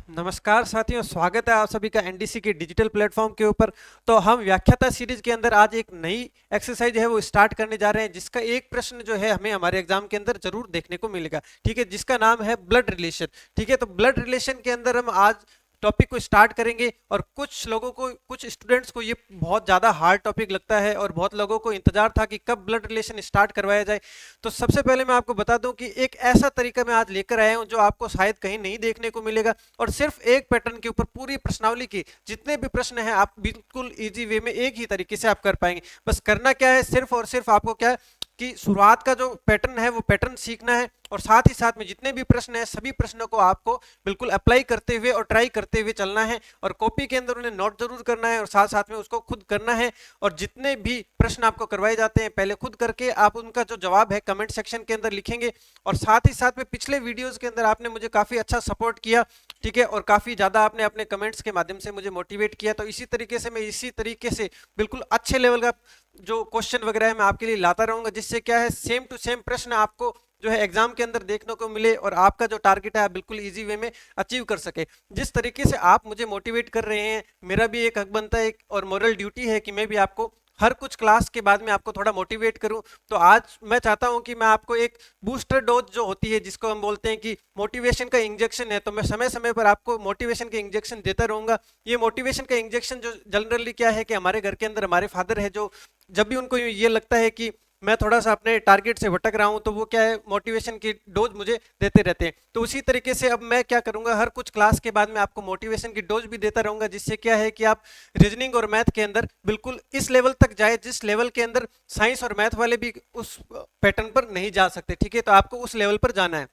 नमस्कार साथियों, स्वागत है आप सभी का एनडीसी के डिजिटल प्लेटफॉर्म के ऊपर। तो हम व्याख्याता सीरीज के अंदर आज एक नई एक्सरसाइज है वो स्टार्ट करने जा रहे हैं, जिसका एक प्रश्न जो है हमें हमारे एग्जाम के अंदर जरूर देखने को मिलेगा। ठीक है, जिसका नाम है ब्लड रिलेशन। ठीक है, तो ब्लड रिलेशन के अंदर हम आज टॉपिक को स्टार्ट करेंगे और कुछ लोगों को, कुछ स्टूडेंट्स को ये बहुत ज़्यादा हार्ड टॉपिक लगता है और बहुत लोगों को इंतजार था कि कब ब्लड रिलेशन स्टार्ट करवाया जाए। तो सबसे पहले मैं आपको बता दूं कि एक ऐसा तरीका मैं आज लेकर आया हूं जो आपको शायद कहीं नहीं देखने को मिलेगा, और सिर्फ एक पैटर्न के ऊपर पूरी प्रश्नावली की जितने भी प्रश्न हैं आप बिल्कुल इजी वे में एक ही तरीके से आप कर पाएंगे। बस करना क्या है, सिर्फ और सिर्फ आपको क्या है कि शुरुआत का जो पैटर्न है वो पैटर्न सीखना है, और साथ ही साथ में जितने भी प्रश्न हैं सभी प्रश्नों को आपको बिल्कुल अप्लाई करते हुए और ट्राई करते हुए चलना है, और कॉपी के अंदर उन्हें नोट जरूर करना है और साथ साथ में उसको खुद करना है। और जितने भी प्रश्न आपको करवाए जाते हैं पहले खुद करके आप उनका जो जवाब है कमेंट सेक्शन के अंदर लिखेंगे। और साथ ही साथ में पिछले वीडियोस के अंदर आपने मुझे काफी अच्छा सपोर्ट किया, ठीक है, और काफी ज्यादा आपने अपने कमेंट्स के माध्यम से मुझे मोटिवेट किया। तो इसी तरीके से मैं इसी तरीके से बिल्कुल अच्छे लेवल का जो क्वेश्चन वगैरह है मैं आपके लिए लाता रहूंगा, जिससे क्या है सेम टू सेम प्रश्न आपको जो है एग्जाम के अंदर देखने को मिले और आपका जो टारगेट है आप बिल्कुल इजी वे में अचीव कर सके। जिस तरीके से आप मुझे मोटिवेट कर रहे हैं, मेरा भी एक हक बनता है और मोरल ड्यूटी है कि मैं भी आपको हर कुछ क्लास के बाद में आपको थोड़ा मोटिवेट करूं। तो आज मैं चाहता हूं कि मैं आपको एक बूस्टर डोज जो होती है, जिसको हम बोलते हैं कि मोटिवेशन का इंजेक्शन है, तो मैं समय समय पर आपको मोटिवेशन के इंजेक्शन देता रहूंगा। ये मोटिवेशन का इंजेक्शन जो जनरली क्या है कि हमारे घर के अंदर हमारे फादर है, जो जब भी उनको ये लगता है कि मैं थोड़ा सा अपने टारगेट से भटक रहा हूं, तो वो क्या है मोटिवेशन की डोज मुझे देते रहते हैं। तो उसी तरीके से अब मैं क्या करूंगा, हर कुछ क्लास के बाद में आपको मोटिवेशन की डोज भी देता रहूंगा, जिससे क्या है कि आप रीजनिंग और मैथ के अंदर बिल्कुल इस लेवल तक जाए जिस लेवल के अंदर साइंस और मैथ वाले भी उस पैटर्न पर नहीं जा सकते। ठीक है, तो आपको उस लेवल पर जाना है।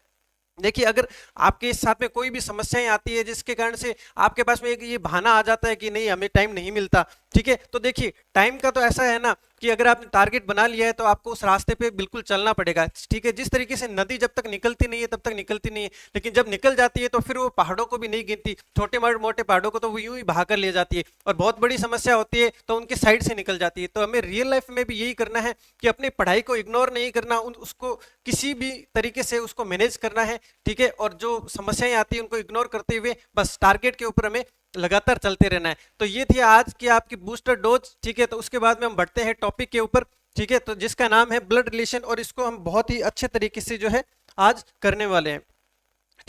देखिए, अगर आपके इस साथ में कोई भी समस्याएं आती है जिसके कारण से आपके पास में एक ये बहाना आ जाता है कि नहीं हमें टाइम नहीं मिलता, ठीक है, तो देखिए टाइम का तो ऐसा है ना कि अगर आपने टारगेट बना लिया है तो आपको उस रास्ते पे बिल्कुल चलना पड़ेगा। ठीक है, जिस तरीके से नदी जब तक निकलती नहीं है तब तक निकलती नहीं है, लेकिन जब निकल जाती है तो फिर वो पहाड़ों को भी नहीं गिनती, छोटे मोटे पहाड़ों को तो वो यूं ही बहा कर ले जाती है, और बहुत बड़ी समस्या होती है तो उनके साइड से निकल जाती है। तो हमें रियल लाइफ में भी यही करना है कि अपनी पढ़ाई को इग्नोर नहीं करना, उसको किसी भी तरीके से उसको मैनेज करना है। ठीक है, और जो समस्याएं आती है उनको इग्नोर करते हुए बस टारगेट के ऊपर हमें लगातार चलते रहना है। तो ये थी आज की आपकी बूस्टर डोज। ठीक है, तो उसके बाद में हम बढ़ते हैं टॉपिक के ऊपर। ठीक है, तो जिसका नाम है ब्लड रिलेशन, और इसको हम बहुत ही अच्छे तरीके से जो है आज करने वाले हैं।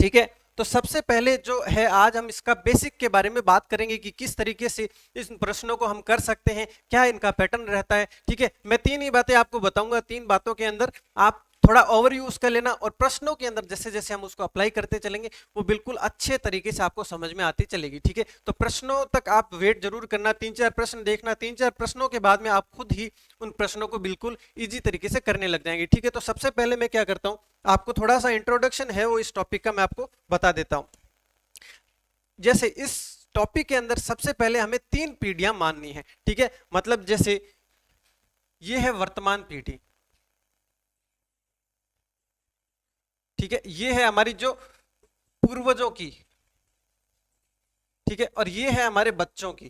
ठीक है, तो सबसे पहले जो है आज हम इसका बेसिक के बारे में बात करेंगे कि किस तरीके से इस प्रश्नों को हम कर सकते हैं, क्या इनका पैटर्न रहता है। ठीक है, मैं तीन ही बातें आपको बताऊंगा, तीन बातों के अंदर आप थोड़ा ओवरव्यू उसका लेना, और प्रश्नों के अंदर जैसे जैसे हम उसको अप्लाई करते चलेंगे वो बिल्कुल अच्छे तरीके से आपको समझ में आती चलेगी। ठीक है, तो प्रश्नों तक आप वेट जरूर करना, तीन चार प्रश्न देखना, तीन चार प्रश्नों के बाद में आप खुद ही उन प्रश्नों को बिल्कुल इजी तरीके से करने लग जाएंगे। ठीक है, तो सबसे पहले मैं क्या करता हूं, आपको थोड़ा सा इंट्रोडक्शन है वो इस टॉपिक का मैं आपको बता देता हूं। जैसे इस टॉपिक के अंदर सबसे पहले हमें तीन पीढ़ियां माननी है। ठीक है, मतलब जैसे ये है वर्तमान पीढ़ी, ठीक है, ये है हमारी जो पूर्वजों की, ठीक है, और ये है हमारे बच्चों की।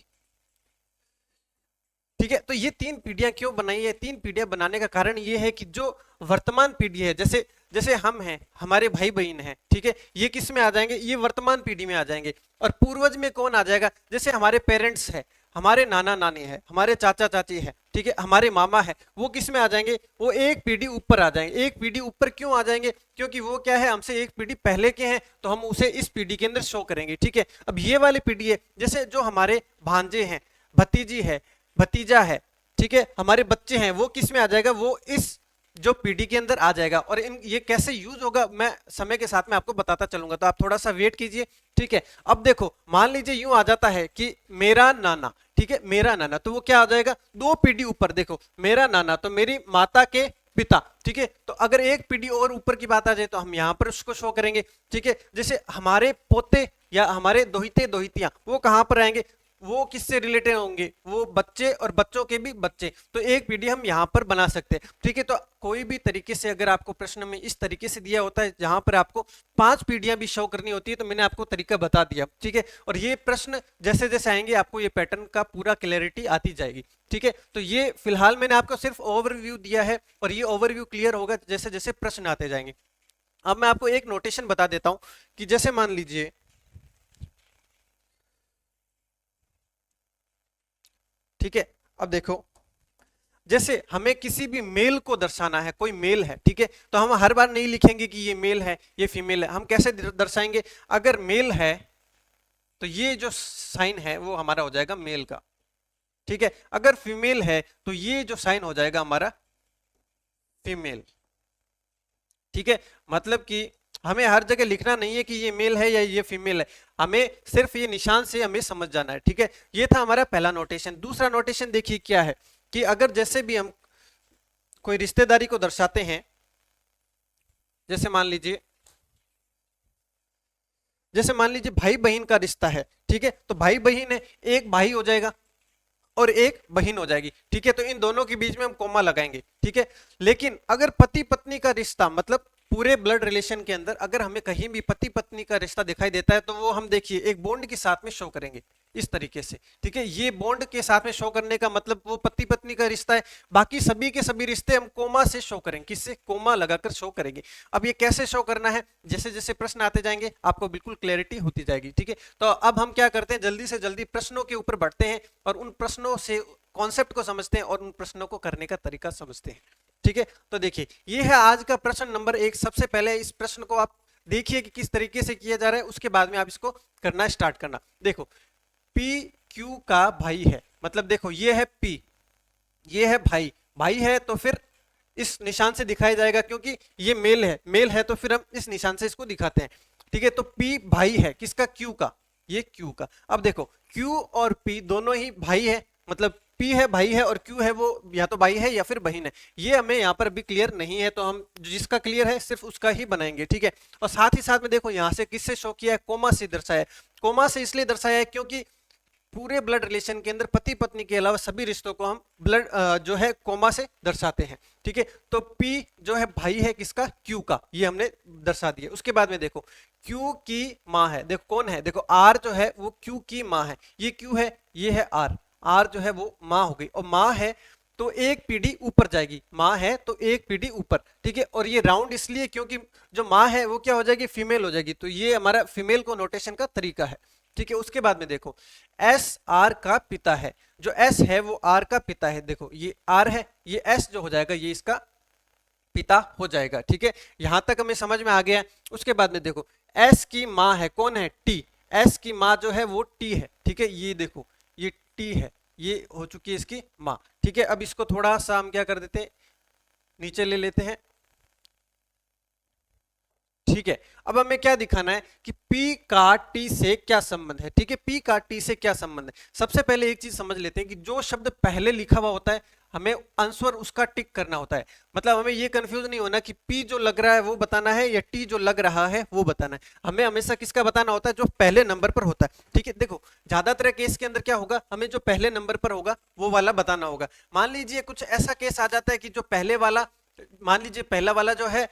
ठीक है, तो ये तीन पीढ़ियां क्यों बनाई है, तीन पीढ़ियां बनाने का कारण ये है कि जो वर्तमान पीढ़ी है, जैसे जैसे हम हैं, हमारे भाई बहन हैं, ठीक है, ये किस में आ जाएंगे, ये वर्तमान पीढ़ी में आ जाएंगे। और पूर्वज में कौन आ जाएगा, जैसे हमारे पेरेंट्स है, हमारे नाना नानी है, हमारे चाचा चाची है, ठीक है, हमारे मामा है, वो किस में आ जाएंगे, वो एक पीढ़ी ऊपर आ जाएंगे। एक पीढ़ी ऊपर क्यों आ जाएंगे, क्योंकि वो क्या है हमसे एक पीढ़ी पहले के हैं, तो हम उसे इस पीढ़ी के अंदर शो करेंगे। ठीक है, अब ये वाली पीढ़ी है, जैसे जो हमारे भांजे हैं, भतीजी है, भतीजा है, ठीक है, हमारे बच्चे हैं, वो किस में आ जाएगा, वो इस जो पीढ़ी के अंदर आ जाएगा। और इन ये कैसे यूज होगा मैं समय के साथ में आपको बताता चलूंगा, तो आप थोड़ा सा वेट कीजिए। ठीक है, अब देखो मान लीजिए यूं आ जाता है कि मेरा नाना, ठीक है, मेरा नाना, तो वो क्या आ जाएगा, दो पीढ़ी ऊपर, देखो मेरा नाना तो मेरी माता के पिता। ठीक है, तो अगर एक पीढ़ी और ऊपर की बात आ जाए तो हम यहां पर उसको शो करेंगे। ठीक है, जैसे हमारे पोते या हमारे दोहिते दोहितियां, वो कहां पर आएंगे, वो किससे रिलेटेड होंगे, वो बच्चे और बच्चों के भी बच्चे, तो एक पीढ़ी हम यहाँ पर बना सकते हैं। ठीक है, तो कोई भी तरीके से अगर आपको प्रश्न में इस तरीके से दिया होता है जहां पर आपको पांच पीढ़ियां भी शो करनी होती है, तो मैंने आपको तरीका बता दिया। ठीक है, और ये प्रश्न जैसे जैसे आएंगे आपको ये पैटर्न का पूरा क्लैरिटी आती जाएगी। ठीक है, तो ये फिलहाल मैंने आपको सिर्फ ओवरव्यू दिया है, और ये ओवरव्यू क्लियर होगा जैसे जैसे प्रश्न आते जाएंगे। अब मैं आपको एक नोटेशन बता देता हूं कि जैसे मान लीजिए ठीक है, अब देखो जैसे हमें किसी भी मेल को दर्शाना है, कोई मेल है, ठीक है, तो हम हर बार नहीं लिखेंगे कि ये मेल है ये फीमेल है। हम कैसे दर्शाएंगे? अगर मेल है तो ये जो साइन है वो हमारा हो जाएगा मेल का, ठीक है। अगर फीमेल है तो ये जो साइन हो जाएगा हमारा फीमेल, ठीक है। मतलब कि हमें हर जगह लिखना नहीं है कि ये मेल है या ये फीमेल है, हमें सिर्फ ये निशान से हमें समझ जाना है, ठीक है। ये था हमारा पहला नोटेशन। दूसरा नोटेशन देखिए क्या है कि अगर जैसे भी हम कोई रिश्तेदारी को दर्शाते हैं, जैसे मान लीजिए भाई बहन का रिश्ता है, ठीक है, तो भाई बहन है, एक भाई हो जाएगा और एक बहन हो जाएगी, ठीक है, तो इन दोनों के बीच में हम कोमा लगाएंगे, ठीक है। लेकिन अगर पति पत्नी का रिश्ता, मतलब पूरे ब्लड रिलेशन के अंदर अगर हमें कहीं भी पति पत्नी का रिश्ता दिखाई देता है तो वो हम देखिए एक बॉन्ड के साथ में शो करेंगे इस तरीके से, ठीक है। ये बॉन्ड के साथ में शो करने का मतलब वो पति पत्नी का रिश्ता है। बाकी सभी के सभी रिश्ते हम कोमा से शो करेंगे, किससे? कोमा लगाकर शो करेंगे। अब ये कैसे शो करना है, जैसे जैसे प्रश्न आते जाएंगे आपको बिल्कुल क्लैरिटी होती जाएगी, ठीक है। तो अब हम क्या करते हैं, जल्दी से जल्दी प्रश्नों के ऊपर बढ़ते हैं और उन प्रश्नों से कॉन्सेप्ट को समझते हैं और उन प्रश्नों को करने का तरीका समझते हैं, ठीक है। तो देखिए ये है आज का प्रश्न नंबर 1। सबसे पहले इस प्रश्न को आप देखिए कि किस तरीके से किया जा रहा है, उसके बाद में आप इसको करना स्टार्ट करना। देखो पी क्यू का भाई है, मतलब देखो ये है पी, ये है भाई, भाई है तो फिर इस निशान से दिखाया जाएगा, क्योंकि ये मेल है, मेल है तो फिर हम इस निशान से इसको दिखाते हैं, ठीक है। तो पी भाई है किसका? क्यू का, ये क्यू का। अब देखो क्यू और पी दोनों ही भाई है, मतलब पी है भाई है और क्यू है वो या तो भाई है या फिर बहन है। ये हमें यहाँ पर भी क्लियर नहीं है तो हम जिसका क्लियर है सिर्फ उसका ही बनाएंगे, ठीक है। और साथ ही साथ में देखो यहाँ से किससे शो किया है? कोमा से दर्शाया है। कोमा से इसलिए दर्शाया है क्योंकि पूरे ब्लड रिलेशन के अंदर पति पत्नी के अलावा सभी रिश्तों को हम ब्लड जो है कोमा से दर्शाते हैं, ठीक है। तो P जो है भाई है किसका? Q का, ये हमने दर्शा दिया। उसके बाद में देखो Q की माँ है, देखो कौन है? देखो R जो है वो Q की माँ है, ये Q है, ये है R, R जो है वो माँ हो गई, और माँ है तो एक पीढ़ी ऊपर जाएगी, माँ है तो एक पीढ़ी ऊपर, ठीक है। और ये राउंड इसलिए क्योंकि जो माँ है वो क्या हो जाएगी? फीमेल हो जाएगी, तो ये हमारा फीमेल को नोटेशन का तरीका है, ठीक है। उसके बाद में देखो एस आर का पिता है, जो एस है वो आर का पिता है, देखो ये आर है, ये एस जो हो जाएगा ये इसका पिता हो जाएगा, ठीक है। यहां तक हमें समझ में आ गया। उसके बाद में देखो एस की माँ है, कौन है? टी, एस की माँ जो है वो टी है, ठीक है। ये देखो ये टी है, ये हो चुकी है इसकी माँ, ठीक है। अब इसको थोड़ा सा हम क्या कर देते हैं, नीचे ले लेते हैं, ठीक है। अब हमें क्या दिखाना है कि P का T से क्या संबंध है, ठीक है। P का T से क्या संबंध है? सबसे पहले एक चीज समझ लेते हैं कि जो शब्द पहले लिखा हुआ होता है हमें आंसर उसका टिक करना होता है। मतलब हमें ये कंफ्यूज नहीं होना कि P जो लग रहा है वो बताना है या T जो लग रहा है वो बताना है। हमें हमेशा किसका बताना होता है? जो पहले नंबर पर होता है, ठीक है। देखो ज्यादातर केस के अंदर क्या होगा, हमें जो पहले नंबर पर होगा वो वाला बताना होगा। मान लीजिए कुछ ऐसा केस आ जाता है कि जो पहले वाला, मान लीजिए पहला वाला जो है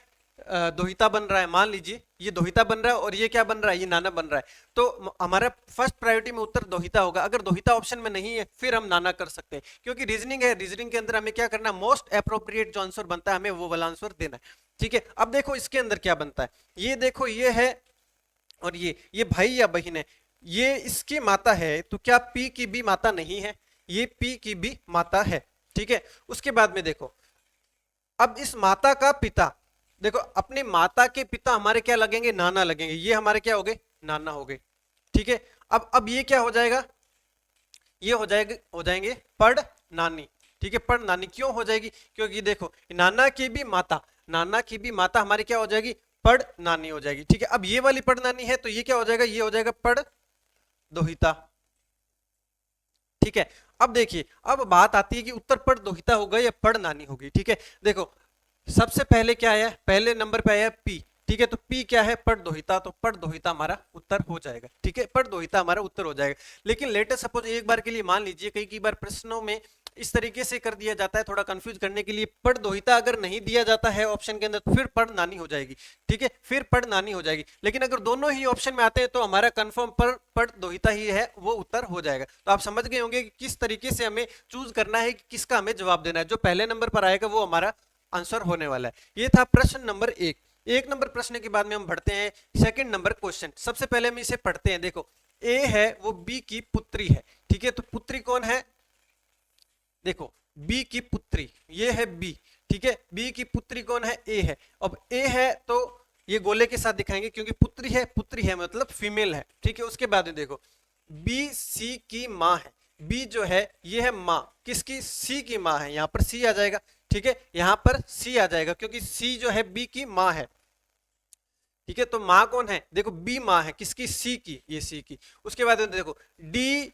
दोहिता बन रहा है, मान लीजिए ये दोहिता बन रहा है और ये क्या बन रहा है? ये नाना बन रहा है, तो हमारा फर्स्ट प्रायोरिटी में उत्तर दोहिता होगा। अगर दोहिता ऑप्शन में नहीं है फिर हम नाना कर सकते हैं, क्योंकि रीजनिंग है, रीजनिंग के अंदर हमें क्या करना है? मोस्ट अप्रोप्रिएट जो आंसर बनता है हमें वो वाला आंसर देना है, ठीक है। अब देखो इसके अंदर क्या बनता है, ये देखो ये है और ये भाई या बहन है, ये इसकी माता है, तो क्या पी की भी माता नहीं है? ये पी की भी माता है, ठीक है। उसके बाद में देखो अब इस माता का पिता, देखो अपनी माता के पिता हमारे क्या लगेंगे? नाना लगेंगे, ये हमारे क्या हो गए? नाना हो गए, ठीक है। अब ये क्या हो जाएगा? ये हो जाएंगे पड़ नानी, ठीक है। पड़ नानी क्यों हो जाएगी? क्योंकि देखो नाना की भी माता, नाना की भी माता हमारी क्या हो जाएगी? पड़ नानी हो जाएगी, ठीक है। अब ये वाली पड़ नानी है तो ये क्या हो जाएगा? ये हो जाएगा पड़ दोहिता, ठीक है। अब देखिए अब बात आती है कि उत्तर पड़ दोहिता होगा या पड़ नानी होगी, ठीक है। देखो सबसे पहले क्या आया? पहले नंबर पे आया P, ठीक है। तो P क्या है? पड़ दोहिता, तो पड़ दोहिता हमारा उत्तर हो जाएगा, ठीक है। पड़ दोहिता हमारा उत्तर हो जाएगा। लेकिन लेटेस्ट सपोज एक बार के लिए मान लीजिए कई बार प्रश्नों में इस तरीके से कर दिया जाता है थोड़ा कंफ्यूज करने के लिए, पड़ दोहिता अगर नहीं दिया जाता है ऑप्शन के अंदर तो फिर पड़ नानी हो जाएगी, ठीक है, फिर पड़ नानी हो जाएगी। लेकिन अगर दोनों ही ऑप्शन में आते हैं तो हमारा कंफर्म पड़ दोहिता ही है, वो उत्तर हो जाएगा। तो आप समझ गए होंगे कि किस तरीके से हमें चूज करना है कि किसका हमें जवाब देना है। जो पहले नंबर पर आएगा वो हमारा आंसर होने वाला है। ये था प्रश्न नंबर 1। एक नंबर प्रश्न के बाद में हम बढ़ते हैं सेकंड नंबर क्वेश्चन। सबसे पहले हम इसे पढ़ते हैं। देखो ए है वो बी की पुत्री है, ठीक है। तो पुत्री कौन है? देखो बी की पुत्री, ये है बी, ठीक है, बी की पुत्री कौन है, ए है। अब ए है तो ये गोले के साथ दिखाएंगे क्योंकि पुत्री है मतलब फीमेल है, ठीक है। उसके बाद में देखो बी सी की माँ है, बी जो है ये है माँ किसकी, सी की माँ है, यहाँ पर सी आ जाएगा, ठीक है, यहाँ पर सी आ जाएगा क्योंकि सी जो है बी की माँ है, ठीक है। तो माँ कौन है, देखो बी माँ है किसकी, सी की, ये सी की। उसके बाद में देखो डी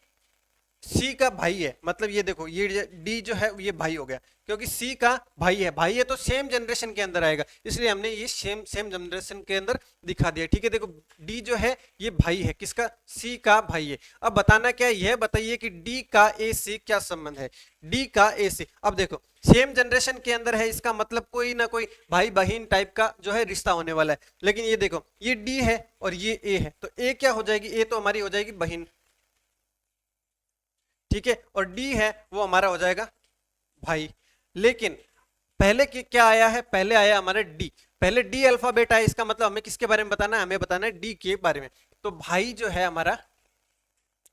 सी का भाई है, मतलब ये देखो ये डी जो है ये भाई हो गया क्योंकि सी का भाई है तो सेम जनरेशन के अंदर आएगा, इसलिए हमने ये सेम जनरेशन के अंदर दिखा दिया, ठीक है। देखो डी जो है ये भाई है किसका, सी का भाई है। अब बताना क्या है, यह बताइए कि डी का ए से क्या संबंध है, डी का ए से। अब देखो सेम जनरेशन के अंदर है, इसका मतलब कोई ना कोई भाई बहन टाइप का जो है रिश्ता होने वाला है। लेकिन ये देखो ये डी है और ये ए है, तो ए क्या हो जाएगी, ए तो हमारी हो जाएगी बहन, ठीक है, और डी है वो हमारा हो जाएगा भाई। लेकिन पहले क्या आया है, पहले आया हमारा डी, पहले डी अल्फाबेट आया, इसका मतलब हमें किसके बारे में बताना है, हमें बताना है डी के बारे में। तो भाई जो है हमारा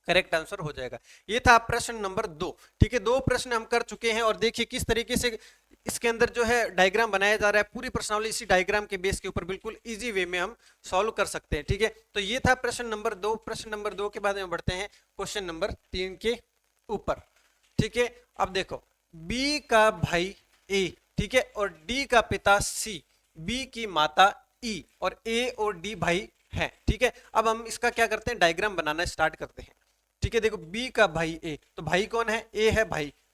करेक्ट आंसर हो जाएगा। ये था प्रश्न नंबर 2, ठीक है। 2 प्रश्न हम कर चुके हैं और देखिए किस तरीके से इसके अंदर जो है डायग्राम बनाया जा रहा है, पूरी प्रश्नावली इसी डायग्राम के बेस के ऊपर बिल्कुल इजी वे में हम सॉल्व कर सकते हैं, ठीक है। तो ये था प्रश्न नंबर 2। प्रश्न नंबर 2 के बाद में बढ़ते हैं क्वेश्चन नंबर 3 के ऊपर, ठीक है। अब देखो बी का भाई ए, ठीक है, और डी का पिता सी, बी की माता ई, और ए और डी भाई हैं, ठीक है। अब हम इसका क्या करते हैं, डायग्राम बनाना स्टार्ट करते हैं, ठीक है। देखो बी का भाई ए, तो भाई कौन है, ए है,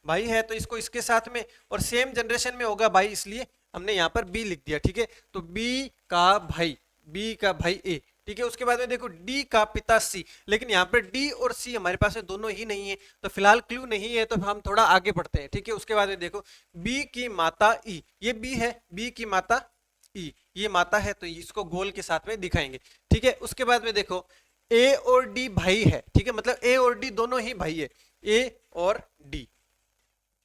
भाई है तो इसको इसके साथ में, और सेम जनरेशन में होगा भाई, इसलिए हमने यहाँ पर बी लिख दिया, ठीक है। तो बी का भाई ए, ठीक है। उसके बाद में देखो डी का पिता सी, लेकिन यहाँ पर डी और सी हमारे पास दोनों ही नहीं है, तो फिलहाल क्लू नहीं है, तो हम थोड़ा आगे बढ़ते हैं, ठीक है। उसके बाद में देखो बी की माता ई, ये बी है, बी की माता ई, ये माता है, तो इसको गोल के साथ में दिखाएंगे, ठीक है। उसके बाद में देखो ए और डी भाई है, ठीक है, मतलब ए और डी दोनों ही भाई है, ए और डी,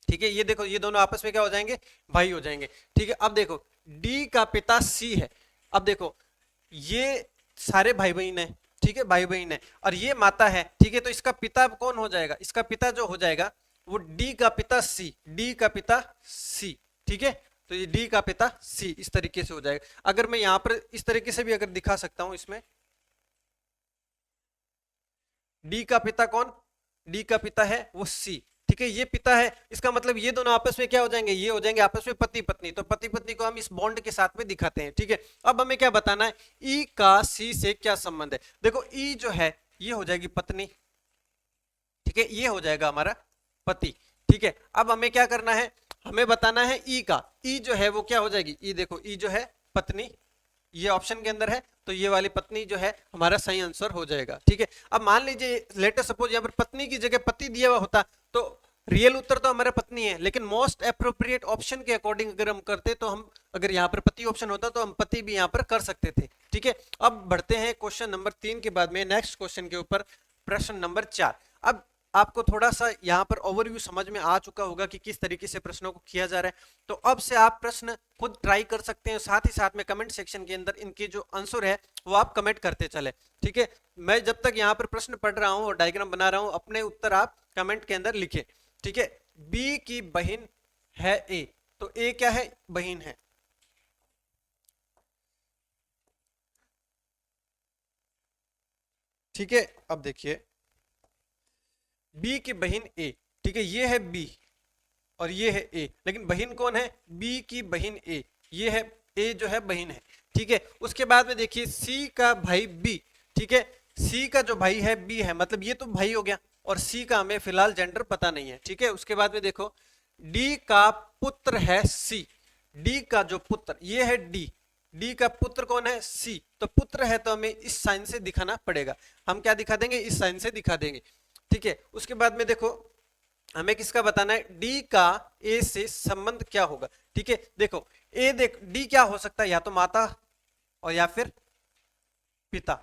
ठीक है। ये देखो ये दोनों आपस में क्या हो जाएंगे, भाई हो जाएंगे, ठीक है। अब देखो डी का पिता सी है, अब देखो ये सारे भाई बहन है, ठीक है, भाई बहन है, और ये माता है, ठीक है। तो इसका पिता कौन हो जाएगा, इसका पिता जो हो जाएगा वो डी का पिता सी, ठीक है। तो ये डी का पिता सी इस तरीके से हो जाएगा। अगर मैं यहां पर इस तरीके से भी अगर दिखा सकता हूं, इसमें डी का पिता कौन, डी का पिता है वो सी, ठीक है, ये पिता है, इसका मतलब ये दोनों आपस में क्या हो जाएंगे, ये हो जाएंगे आपस में पति पत्नी, तो पति पत्नी को हम इस बॉन्ड के साथ में दिखाते हैं, ठीक है। अब हमें क्या बताना है, ई का सी से क्या संबंध है। देखो ई जो है ये हो जाएगी पत्नी, ठीक है, ये हो जाएगा हमारा पति, ठीक है। अब हमें क्या करना है, हमें बताना है ई का, ई जो है वो क्या हो जाएगी, ई देखो ई जो है पत्नी, ये ऑप्शन के अंदर है, तो ये वाली पत्नी जो है हमारा सही आंसर हो जाएगा, ठीक है। अब मान लीजिए लेटर सपोज यहाँ पर पत्नी की जगह पति दिया हुआ होता, तो रियल उत्तर तो हमारा पत्नी है, लेकिन मोस्ट अप्रोप्रिएट ऑप्शन के अकॉर्डिंग अगर हम करते तो हम, अगर यहाँ पर पति ऑप्शन होता तो हम पति भी यहाँ पर कर सकते थे, ठीक है। अब बढ़ते हैं क्वेश्चन नंबर 3 के बाद में नेक्स्ट क्वेश्चन के ऊपर, प्रश्न नंबर 4। अब आपको थोड़ा सा यहाँ पर ओवरव्यू समझ में आ चुका होगा कि किस तरीके से प्रश्नों को किया जा रहा है, तो अब से आप प्रश्न खुद ट्राई कर सकते हैं, साथ ही साथ में कमेंट सेक्शन के अंदर इनके जो आंसर है वो आप कमेंट करते चले, ठीक है। मैं जब तक यहाँ पर प्रश्न पढ़ रहा हूँ और डायग्राम बना रहा हूँ, अपने उत्तर आप कमेंट के अंदर लिखे, ठीक है। बी की बहन है ए, तो ए क्या है, बहन है, ठीक है। अब देखिए बी की बहन ए, ठीक है, ये है बी और ये है ए, लेकिन बहन कौन है, बी की बहन ए, ये है ए जो है बहन है, ठीक है। उसके बाद में देखिए सी का भाई बी, ठीक है, सी का जो भाई है बी है, मतलब ये तो भाई हो गया, और सी का हमें फिलहाल जेंडर पता नहीं है, ठीक है। उसके बाद में देखो डी का पुत्र है सी, डी का जो पुत्र ये है डी, डी का पुत्र कौन है, सी, तो पुत्र है तो हमें इस साइन से दिखाना पड़ेगा, हम क्या दिखा देंगे, इस साइन से दिखा देंगे, ठीक है। उसके बाद में देखो हमें किसका बताना है, डी का ए से संबंध क्या होगा, ठीक है। देखो ए देख डी क्या हो सकता है, या तो माता और या फिर पिता,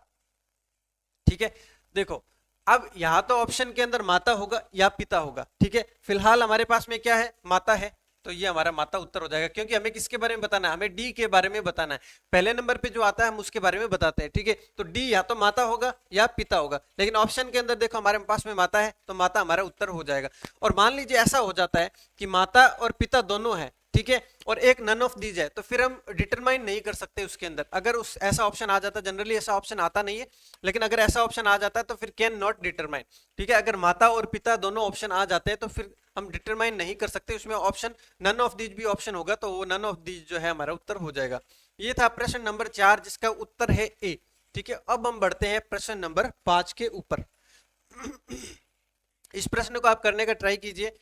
ठीक है। देखो अब यहां तो ऑप्शन के अंदर माता होगा या पिता होगा, ठीक है। फिलहाल हमारे पास में क्या है, माता है, तो ये हमारा माता उत्तर हो जाएगा, क्योंकि हमें किसके बारे में बताना है, हमें डी के बारे में बताना है। पहले नंबर पे जो आता है हम उसके बारे में बताते हैं, ठीक है। तो डी या तो माता होगा या पिता होगा, लेकिन ऑप्शन के अंदर देखो हमारे पास में माता है, तो माता हमारा उत्तर हो जाएगा। और मान लीजिए ऐसा हो जाता है कि माता और पिता दोनों है, ठीक है, और एक नन ऑफ दीज है, तो फिर हम डिटरमाइन नहीं कर सकते उसके अंदर। अगर उस ऐसा ऑप्शन आ जाता, जनरली ऐसा ऑप्शन आता नहीं है, लेकिन अगर ऐसा ऑप्शन आ जाता है तो फिर कैन नॉट डिटरमाइन, ठीक है। अगर माता और पिता दोनों ऑप्शन आ जाते हैं तो फिर हम डिटरमाइन नहीं कर सकते, उसमें ऑप्शन नन ऑफ दीज भी ऑप्शन होगा, तो वो नन ऑफ दीज जो है हमारा उत्तर हो जाएगा। ये था प्रश्न नंबर 4 जिसका उत्तर है ए, ठीक है। अब हम बढ़ते हैं प्रश्न नंबर 5 के ऊपर। इस प्रश्न को आप करने का ट्राई कीजिए।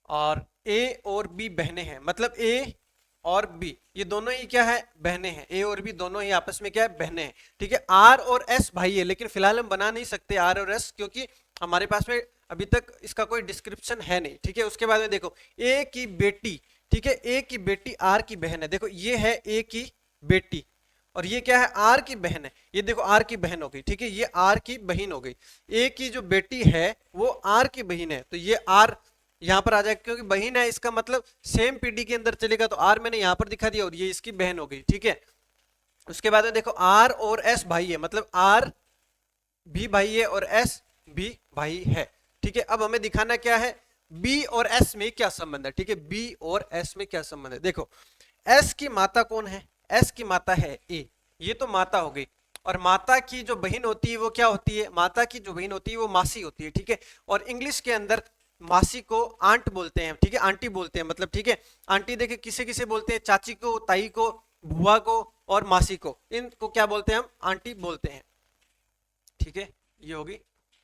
और ए और बी बहनें हैं, मतलब ए और बी ये दोनों ही क्या है, बहनें हैं। ए और बी दोनों ही आपस में क्या है, बहनें हैं, ठीक है। आर और एस भाई है, लेकिन फिलहाल हम बना नहीं सकते आर और एस, क्योंकि हमारे पास में अभी तक इसका कोई डिस्क्रिप्शन है नहीं, ठीक है। उसके बाद में देखो ए की बेटी, ठीक है, ए की बेटी आर की बहन है। देखो ये है ए की बेटी और ये क्या है, आर की बहन है। ये देखो आर की बहन हो गई, ठीक है, ये आर की बहन हो गई। ए की जो बेटी है वो आर की बहन है, तो ये आर यहां पर आ जाएगा, क्योंकि बहन है इसका मतलब सेम पीडी के अंदर चलेगा, तो आर मैंने यहां पर दिखा दिया और ये इसकी बहन हो गई, ठीक है। उसके बाद में देखो आर और एस भाई है, मतलब आर भी भाई है और एस भी भाई है, ठीक है। अब हमें दिखाना क्या है, बी और एस में क्या संबंध है, ठीक है, बी और एस में क्या संबंध है। देखो एस की माता कौन है, एस की माता है ए, ये तो माता हो गई। और माता की जो बहन होती है वो क्या होती है, माता की जो बहन होती है वो मासी होती है, ठीक है। और इंग्लिश के अंदर मासी को आंट बोलते हैं, ठीक है, आंटी बोलते हैं, मतलब, ठीक है। आंटी देखिए किसे किसे बोलते हैं, चाची को, ताई को, बुआ को और मासी को, इनको क्या बोलते हैं, हम आंटी बोलते हैं, ठीक है। ये होगी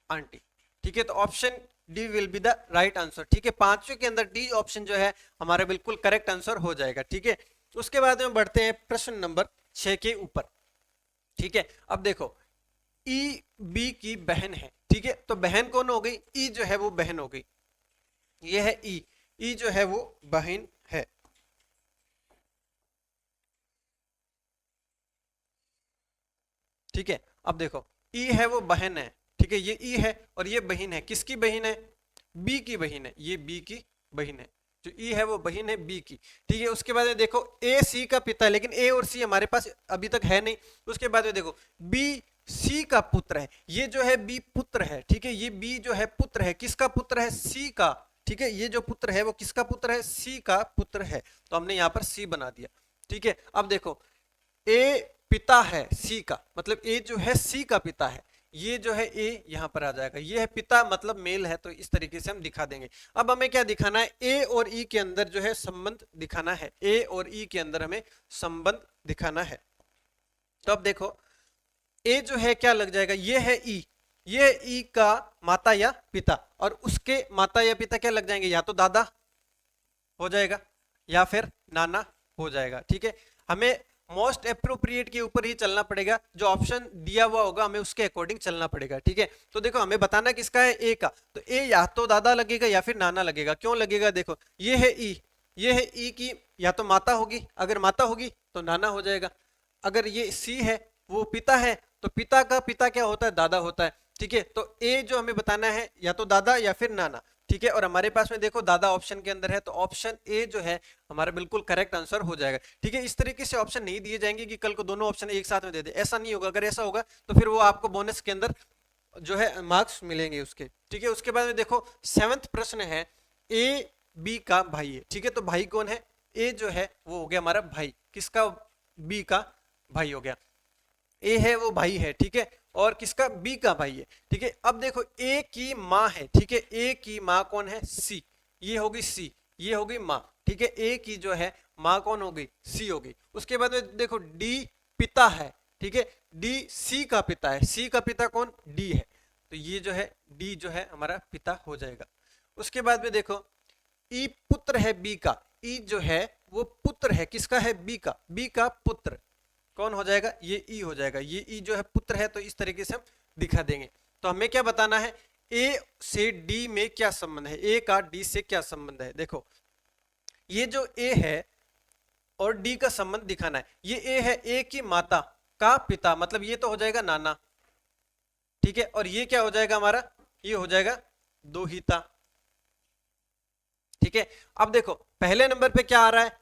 आंटी, ठीक है। तो option D will be the right answer, ठीक है। पांचों के अंदर डी ऑप्शन जो है हमारा बिल्कुल करेक्ट आंसर हो जाएगा, ठीक है। उसके बाद में बढ़ते हैं प्रश्न नंबर 6 के ऊपर, ठीक है। अब देखो ई बी की बहन है, ठीक है, तो बहन कौन हो गई, ई जो है वो बहन हो गई, ये है ई, ई जो है वो बहन है, ठीक है। अब देखो ई है वो बहन है, ठीक है, ये ई है और ये बहन है, किसकी बहन है, बी की बहन है, ये बी की बहन है, जो ई है वो बहन है बी की, ठीक है। उसके बाद में देखो ए सी का पिता है, लेकिन ए और सी हमारे पास अभी तक है नहीं। उसके बाद में देखो बी सी का पुत्र है, ये जो है बी पुत्र है, ठीक है, ये बी जो है पुत्र है, किसका पुत्र है, सी का, ठीक है। ये जो पुत्र है वो किसका पुत्र है, सी का पुत्र है, तो हमने यहाँ पर सी बना दिया, ठीक है। अब देखो ए पिता है सी का, मतलब ए जो है सी का पिता है, ये जो है ए यहां पर आ जाएगा, ये है पिता मतलब मेल है, तो इस तरीके से हम दिखा देंगे। अब हमें क्या दिखाना है, ए और ई के अंदर जो है संबंध दिखाना है, ए और ई के अंदर हमें संबंध दिखाना है। तो अब देखो ए जो है क्या लग जाएगा, ये है ई, ये ई का माता या पिता, और उसके माता या पिता क्या लग जाएंगे, या तो दादा हो जाएगा या फिर नाना हो जाएगा, ठीक है। हमें मोस्ट अप्रोप्रिएट के ऊपर ही चलना पड़ेगा, जो ऑप्शन दिया हुआ होगा हमें उसके अकॉर्डिंग चलना पड़ेगा, ठीक है। तो देखो हमें बताना किसका है, ए का, तो ए या तो दादा लगेगा या फिर नाना लगेगा। क्यों लगेगा, देखो ये है ई, ये है ई की या तो माता होगी, अगर माता होगी तो नाना हो जाएगा। अगर ये सी है वो पिता है, तो पिता का पिता क्या होता है, दादा होता है, ठीक है। तो ए जो हमें बताना है या तो दादा या फिर नाना, ठीक है। और हमारे पास में देखो दादा ऑप्शन के अंदर है, तो ऑप्शन ए जो है हमारा बिल्कुल करेक्ट आंसर हो जाएगा, ठीक है। इस तरीके से ऑप्शन नहीं दिए जाएंगे कि कल को दोनों ऑप्शन एक साथ में दे दे, ऐसा नहीं होगा। अगर ऐसा होगा तो फिर वो आपको बोनस के अंदर जो है मार्क्स मिलेंगे उसके, ठीक है। उसके बाद में देखो 7वां प्रश्न है, ए बी का भाई है, ठीक है। तो भाई कौन है, ए जो है वो हो गया हमारा भाई, किसका, बी का भाई हो गया। ए है वो भाई है, ठीक है, और किसका, बी का भाई है, ठीक है। अब देखो ए की माँ है, ठीक है, ए की माँ कौन है, सी, ये होगी सी, ये होगी माँ, ठीक है। ए की जो है माँ कौन हो गई, सी हो गई। उसके बाद में देखो डी पिता है, ठीक है, डी सी का पिता है, सी का पिता कौन, डी है, तो ये जो है डी जो है हमारा पिता हो जाएगा। उसके बाद में देखो ई पुत्र है बी का, ई जो है वो पुत्र है, किसका है, बी का, बी का पुत्र कौन हो जाएगा, ये ई हो जाएगा, ये ई जो है पुत्र है, तो इस तरीके से हम दिखा देंगे। तो हमें क्या बताना है, ए से डी में क्या संबंध है, ए का डी से क्या संबंध है। देखो ये जो ए है और डी का संबंध दिखाना है, ये ए है, ए की माता का पिता, मतलब ये तो हो जाएगा नाना, ठीक है। और ये क्या हो जाएगा हमारा, ये हो जाएगा दोहिता, ठीक है। अब देखो पहले नंबर पे क्या आ रहा है,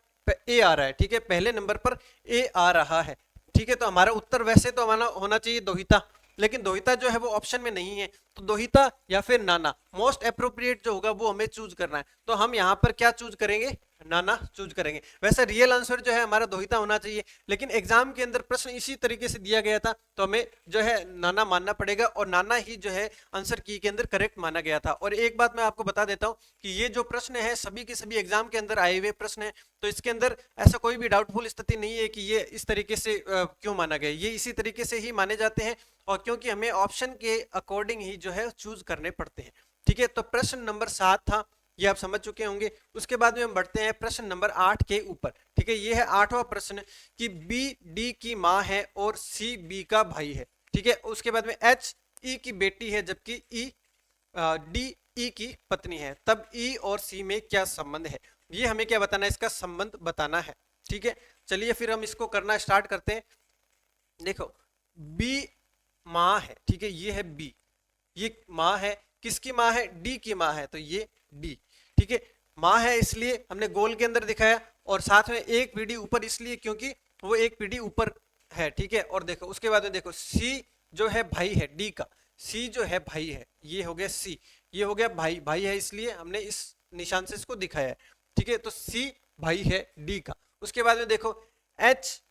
ए आ रहा है, ठीक है, पहले नंबर पर ए आ रहा है, ठीक है। तो हमारा उत्तर वैसे तो हमारा होना चाहिए दोहिता, लेकिन दोहिता जो है वो ऑप्शन में नहीं है, तो दोहिता या फिर नाना, मोस्ट अप्रोप्रिएट जो होगा वो हमें चूज करना है। तो हम यहाँ पर क्या चूज करेंगे, नाना चूज करेंगे। वैसे रियल आंसर जो है हमारा दोहिता होना चाहिए, लेकिन एग्जाम के अंदर प्रश्न इसी तरीके से दिया गया था, तो हमें जो है नाना मानना पड़ेगा, और नाना ही जो है आंसर की के अंदर करेक्ट माना गया था। और एक बात मैं आपको बता देता हूं कि ये जो प्रश्न है सभी के सभी एग्जाम के अंदर आए हुए प्रश्न है, तो इसके अंदर ऐसा कोई भी डाउटफुल स्थिति नहीं है कि ये इस तरीके से क्यों माना गया, ये इसी तरीके से ही माने जाते हैं, और क्योंकि हमें ऑप्शन के अकॉर्डिंग ही जो है चूज करने पड़ते हैं, ठीक है। तो प्रश्न नंबर 7 था, ये आप समझ चुके होंगे। उसके बाद में हम बढ़ते हैं प्रश्न नंबर 8 के ऊपर, ठीक है। ये है 8वां प्रश्न कि बी डी की माँ है और सी बी का भाई है, ठीक है। उसके बाद में एच ई की बेटी है जबकि ई डी ई की पत्नी है, तब ई और सी में क्या संबंध है, ये हमें क्या बताना है, इसका संबंध बताना है, ठीक है। चलिए फिर हम इसको करना स्टार्ट करते हैं। देखो बी माँ है, ठीक है, ये है बी, ये माँ है, किसकी माँ है, डी की माँ है, तो ये डी, ठीक है। माँ है इसलिए हमने गोल के अंदर दिखाया, और साथ में एक पीढ़ी ऊपर इसलिए क्योंकि वो एक पीढ़ी ऊपर है, ठीक है। और देखो उसके बाद में देखो सी जो है भाई है डी का, सी जो है भाई है, ये हो गया सी, ये हो गया भाई, भाई है इसलिए हमने इस निशान से इसको दिखाया है, ठीक है। तो सी भाई है डी का। उसके बाद में देखो एच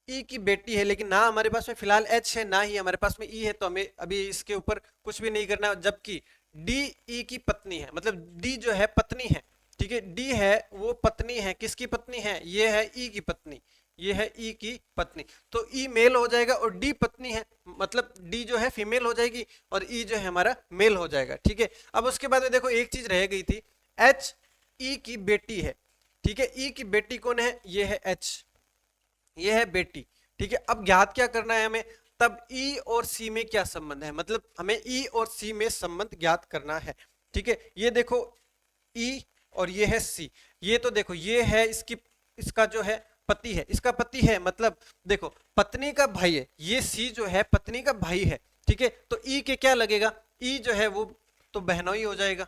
ई की बेटी है, लेकिन ना हमारे पास में फिलहाल एच है ना ही हमारे पास में ई है, तो हमें अभी इसके ऊपर कुछ भी नहीं करना। जबकि डी ई की पत्नी है, मतलब डी जो है पत्नी है, ठीक है, डी है वो पत्नी है, किसकी पत्नी है, ये है ई की पत्नी, ये है ई की पत्नी, तो ई मेल हो जाएगा और डी पत्नी है, मतलब डी जो है फीमेल हो जाएगी और ई जो है हमारा मेल हो जाएगा, ठीक है। अब उसके बाद में देखो एक चीज रह गई थी, एच ई की बेटी है, ठीक है, ई की बेटी कौन है, ये है एच, ये है बेटी, ठीक है। अब ज्ञात क्या करना है हमें, तब ई और सी में क्या संबंध है, मतलब हमें ई और सी में संबंध ज्ञात करना है, ठीक है। ये देखो ई और ये है सी, ये तो देखो ये है इसकी, इसका जो है पति है, इसका पति है, मतलब देखो पत्नी का भाई है, ये सी जो है पत्नी का भाई है, ठीक है। तो ई के क्या लगेगा, ई जो है वो तो बहनोई हो जाएगा,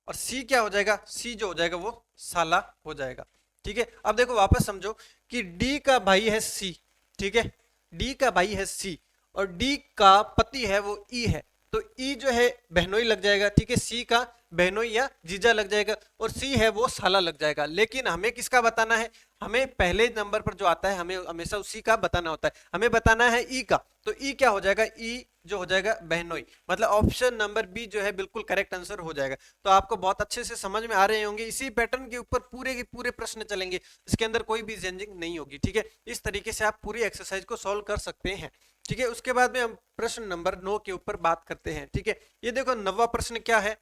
और सी क्या हो जाएगा, सी जो हो जाएगा वो साला हो जाएगा, ठीक है। अब देखो वापस समझो कि डी का भाई है सी, ठीक है, डी का भाई है सी, और डी का पति है वो ई है, तो ई जो है बहनोई लग जाएगा, ठीक है, सी का बहनोई या जीजा लग जाएगा, और सी है वो साला लग जाएगा। लेकिन हमें किसका बताना है, हमें पहले नंबर पर जो आता है हमें हमेशा उसी का बताना होता है, हमें बताना है ई का, तो ई क्या हो जाएगा, ई जो हो जाएगा बहनोई, मतलब ऑप्शन नंबर बी जो है बिल्कुल करेक्ट आंसर हो जाएगा। तो आपको बहुत अच्छे से समझ में आ रहे होंगे, इसी पैटर्न के ऊपर पूरे के पूरे प्रश्न चलेंगे, इसके अंदर कोई भी चेंजिंग नहीं होगी, ठीक है। इस तरीके से आप पूरी एक्सरसाइज को सॉल्व कर सकते हैं, ठीक है। उसके बाद में हम प्रश्न नंबर 9 के ऊपर बात करते हैं, ठीक है। ये देखो 9वां प्रश्न क्या है,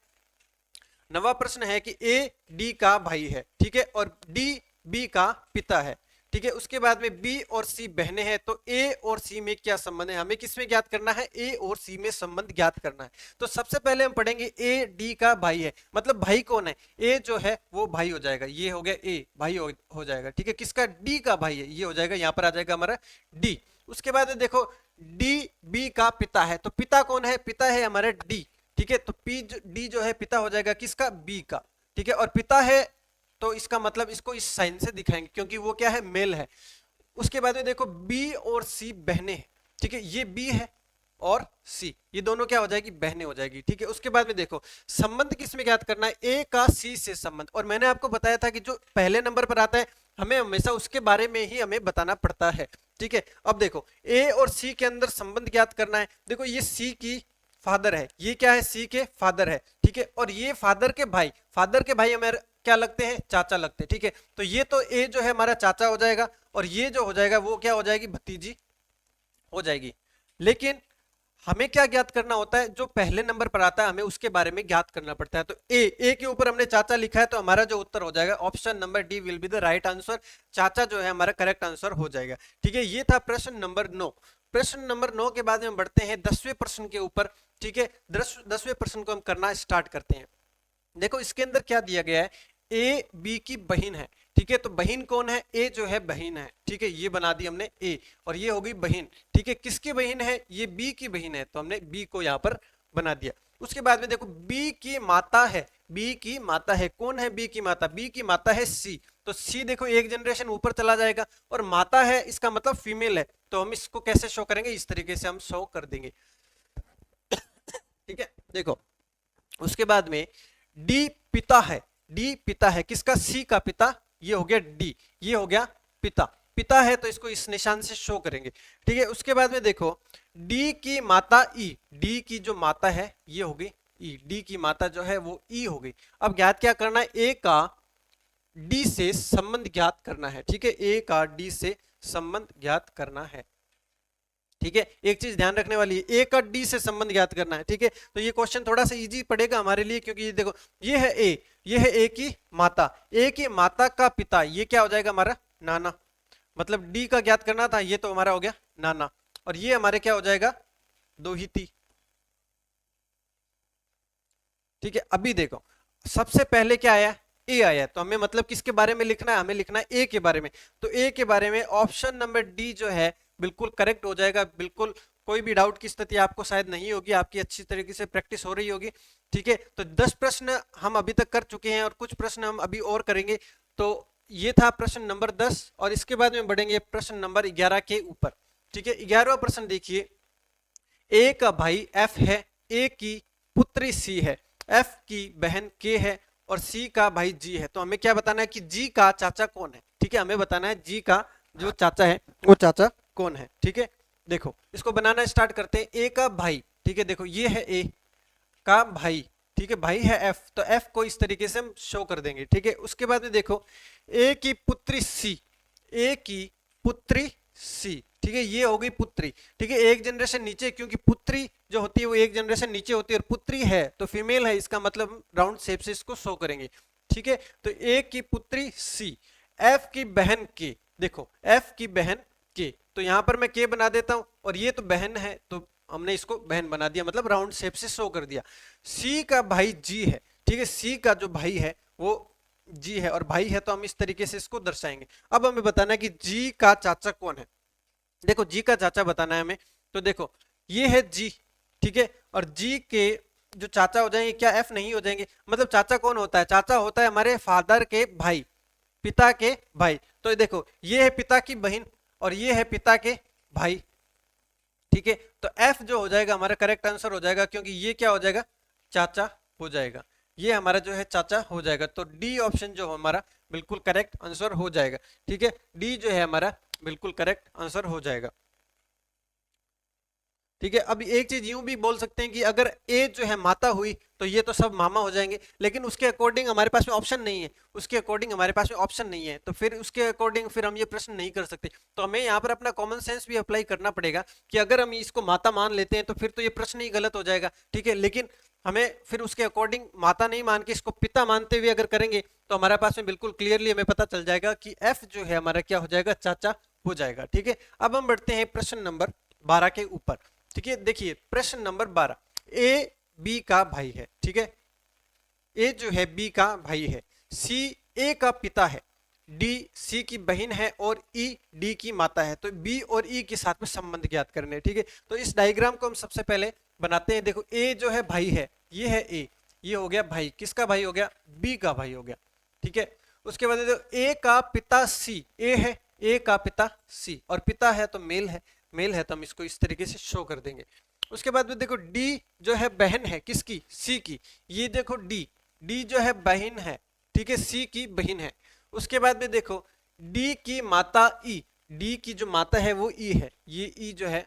9वां प्रश्न है कि ए डी का भाई है, ठीक है, और डी बी का पिता है, ठीक है। उसके बाद में बी और सी बहनें हैं, तो ए और सी में क्या संबंध है, हमें किसमें ज्ञात करना है, ए और सी में संबंध ज्ञात करना है। तो सबसे पहले हम पढ़ेंगे ए डी का भाई है, मतलब भाई कौन है, ए जो है वो भाई हो जाएगा, ये हो गया ए भाई हो जाएगा, ठीक है। किसका, डी का भाई है, ये हो जाएगा, यहाँ पर आ जाएगा हमारा डी। उसके बाद देखो डी बी का पिता है, तो पिता कौन है, पिता है हमारा डी, ठीक है। तो पी डी जो है पिता हो जाएगा किसका, बी का, ठीक है। और पिता है तो इसका मतलब इसको इस साइन से दिखाएंगे क्योंकि वो क्या है, मेल है। उसके बाद में देखो बी और सी बहनें हैं, ठीक है, ये बी है और सी, ये दोनों क्या हो जाएगी, बहनें हो जाएगी, ठीक है। उसके बाद में देखो संबंध किसमें ज्ञात करना है, ए का सी से संबंध, और मैंने आपको बताया था कि जो पहले नंबर पर आता है हमें हमेशा उसके बारे में ही हमें बताना पड़ता है, ठीक है। अब देखो ए और सी के अंदर संबंध ज्ञात करना है, देखो ये सी की फादर है, ये क्या है, सी के फादर है, ठीक है। और ये फादर के भाई हमारे क्या लगते हैं, चाचा लगते हैं, ठीक है। तो ये तो ए जो है हमारा चाचा हो जाएगा, और ये जो हो जाएगा वो क्या हो जाएगी, भतीजी हो जाएगी। लेकिन हमें क्या ज्ञात करना होता है, जो पहले नंबर पर आता है हमें उसके बारे में ज्ञात करना पड़ता है। तो ए के ऊपर हमने चाचा लिखा है, तो हमारा जो उत्तर हो जाएगा option number D will be the right answer, चाचा जो है हमारा करेक्ट आंसर हो जाएगा, ठीक है। ये था प्रश्न नंबर 9। प्रश्न नंबर 9 के बाद में हम बढ़ते हैं 10वें प्रश्न के ऊपर, ठीक है। 10वें प्रश्न को हम करना स्टार्ट करते हैं। देखो इसके अंदर क्या दिया गया है, ए बी की बहन है, ठीक ठीक है। तो बहन कौन है, ए जो है बहन है, ठीक है, ये बना दी हमने ए, और ये हो गई बहन, ठीक है। किसकी बहन है, ये बी की बहन है, तो हमने बी को यहाँ पर बना दिया। उसके बाद में देखो बी की माता है, बी की माता है, कौन है बी की माता, बी की माता है सी, तो सी देखो एक जनरेशन ऊपर चला जाएगा, और माता है इसका मतलब फीमेल है, तो हम इसको कैसे शो करेंगे, इस तरीके से हम शो कर देंगे, ठीक है। देखो उसके बाद में डी पिता है, डी पिता है किसका, सी का पिता, ये हो गया डी, ये हो गया पिता, पिता है तो इसको इस निशान से शो करेंगे, ठीक है। उसके बाद में देखो डी की माता ई, डी की जो माता है ये हो गई ई, डी की माता जो है वो ई हो गई। अब ज्ञात क्या करना है, ए का डी से संबंध ज्ञात करना है, ठीक है, ए का डी से संबंध ज्ञात करना है, ठीक है। एक चीज ध्यान रखने वाली है, ए का डी से संबंध ज्ञात करना है, ठीक है। तो ये क्वेश्चन थोड़ा सा इजी पड़ेगा हमारे लिए, क्योंकि ये देखो ये है ए, ये है ए की माता, ए की माता का पिता, ये क्या हो जाएगा हमारा नाना, मतलब डी का ज्ञात करना था, ये तो हमारा हो गया नाना, और ये हमारे क्या हो जाएगा दोहिती, ठीक है। अभी देखो सबसे पहले क्या आया, ए आया, तो हमें मतलब किसके बारे में लिखना है, हमें लिखना है ए के बारे में, तो ए के बारे में ऑप्शन नंबर डी जो है बिल्कुल करेक्ट हो जाएगा, बिल्कुल कोई भी डाउट की स्थिति आपको शायद नहीं होगी, आपकी अच्छी तरीके से प्रैक्टिस हो रही होगी, ठीक है। तो 10 प्रश्न हम अभी तक कर चुके हैं और कुछ प्रश्न हम अभी और करेंगे, तो ये था प्रश्न नंबर 10, और इसके बाद में बढ़ेंगे प्रश्न नंबर 11 के ऊपर, ठीक है। 11वां प्रश्न देखिए, ए का भाई एफ है, ए की पुत्री सी है, एफ की बहन के है, और सी का भाई जी है, तो हमें क्या बताना है कि जी का चाचा कौन है, ठीक है, हमें बताना है जी का जो चाचा है वो चाचा कौन है, ठीक है। देखो इसको बनाना स्टार्ट करते हैं, ए का भाई, ठीक है, देखो ये है ए का भाई, ठीक है, भाई है एफ, तो एफ को इस तरीके से हम शो कर देंगे, ठीक है। उसके बाद में देखो ए की पुत्री सी, ए की पुत्री सी, ठीक है, ये हो गई पुत्री, ठीक है, एक जनरेशन नीचे, क्योंकि पुत्री जो होती है वो एक जनरेशन नीचे होती है, और पुत्री है तो फीमेल है, इसका मतलब राउंड शेप से इसको शो करेंगे, ठीक है। तो ए की पुत्री सी, एफ की बहन के, देखो एफ की बहन के, तो यहां पर मैं के बना देता हूं, और ये तो बहन है तो हमने इसको बहन बना दिया, मतलब राउंड शेप से शो कर दिया। सी का भाई जी है, ठीक है, सी का जो भाई है वो जी है, और भाई है तो हम इस तरीके से इसको दर्शाएंगे। अब हमें बताना है कि जी का चाचा कौन है, देखो जी का चाचा बताना है हमें, तो देखो ये है जी, ठीक है, और जी के जो चाचा हो जाएंगे, क्या एफ नहीं हो जाएंगे, मतलब चाचा कौन होता है, चाचा होता है हमारे फादर के भाई, पिता के भाई, तो देखो ये है पिता की बहन और ये है पिता के भाई, ठीक है। तो एफ जो हो जाएगा हमारा करेक्ट आंसर हो जाएगा, क्योंकि ये क्या हो जाएगा चाचा हो जाएगा, ये हमारा जो है चाचा हो जाएगा, तो डी ऑप्शन जो हमारा बिल्कुल करेक्ट आंसर हो जाएगा, ठीक है, डी जो है हमारा बिल्कुल करेक्ट आंसर हो जाएगा, ठीक है। अब एक चीज यूं भी बोल सकते हैं कि अगर ए जो है माता हुई तो ये तो सब मामा हो जाएंगे, लेकिन उसके अकॉर्डिंग हमारे पास में ऑप्शन नहीं है, उसके अकॉर्डिंग हमारे पास में ऑप्शन नहीं है, तो फिर उसके अकॉर्डिंग फिर हम ये प्रश्न नहीं कर सकते, तो हमें यहाँ पर अपना कॉमन सेंस भी अप्लाई करना पड़ेगा कि अगर हम इसको माता मान लेते हैं तो फिर तो ये प्रश्न ही गलत हो जाएगा, ठीक है। लेकिन हमें फिर उसके अकॉर्डिंग माता नहीं मान के इसको पिता मानते हुए अगर करेंगे तो हमारे पास में बिल्कुल क्लियरली हमें पता चल जाएगा कि एफ जो है हमारा क्या हो जाएगा चाचा हो जाएगा, ठीक है। अब हम बढ़ते हैं प्रश्न नंबर 12 के ऊपर, ठीक है। देखिए प्रश्न नंबर 12, ए बी का भाई है, ठीक है, ए जो है बी का भाई है, सी ए का पिता है, डी सी की बहन है, और ई डी की माता है, तो बी और ई के साथ में संबंध ज्ञात करने, ठीक है। तो इस डायग्राम को हम सबसे पहले बनाते हैं, देखो ए जो है भाई है, ये है ए, ये हो गया भाई, किसका भाई हो गया बी का भाई हो गया, ठीक है। उसके बाद देखो ए का पिता सी, ए है ए का पिता सी, और पिता है तो मेल है, मेल है तो हम इसको इस तरीके से शो कर देंगे। उसके बाद में देखो डी जो है बहन है किसकी सी की, ये देखो डी, डी जो है बहन है, ठीक है, सी की बहन है। उसके बाद में देखो डी की माता ई, डी की जो माता है वो ई है, ये ई जो है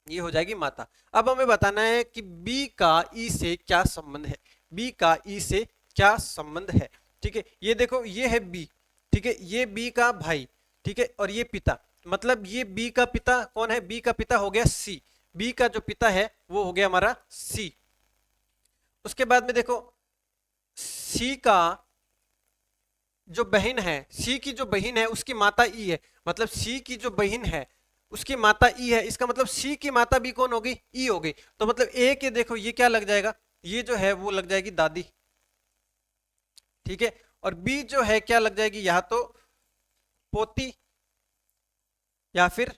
ये हो जाएगी माता। अब हमें बताना है कि बी का ई से क्या संबंध है, बी का ई से क्या संबंध है, ठीक है। ये देखो ये है बी, ठीक है, ये बी का भाई, ठीक है, और ये पिता, मतलब ये बी का पिता कौन है, बी का पिता हो गया सी, बी का जो पिता है वो हो गया हमारा सी। उसके बाद में देखो सी का जो बहन है, सी की जो बहन है उसकी माता ई है, मतलब सी की जो बहन है उसकी माता ई है, इसका मतलब सी की माता भी कौन होगी ई हो गई, तो मतलब ए के देखो ये क्या लग जाएगा, ये जो है वो लग जाएगी दादी, ठीक है। और बी जो है क्या लग जाएगी, या तो पोती या फिर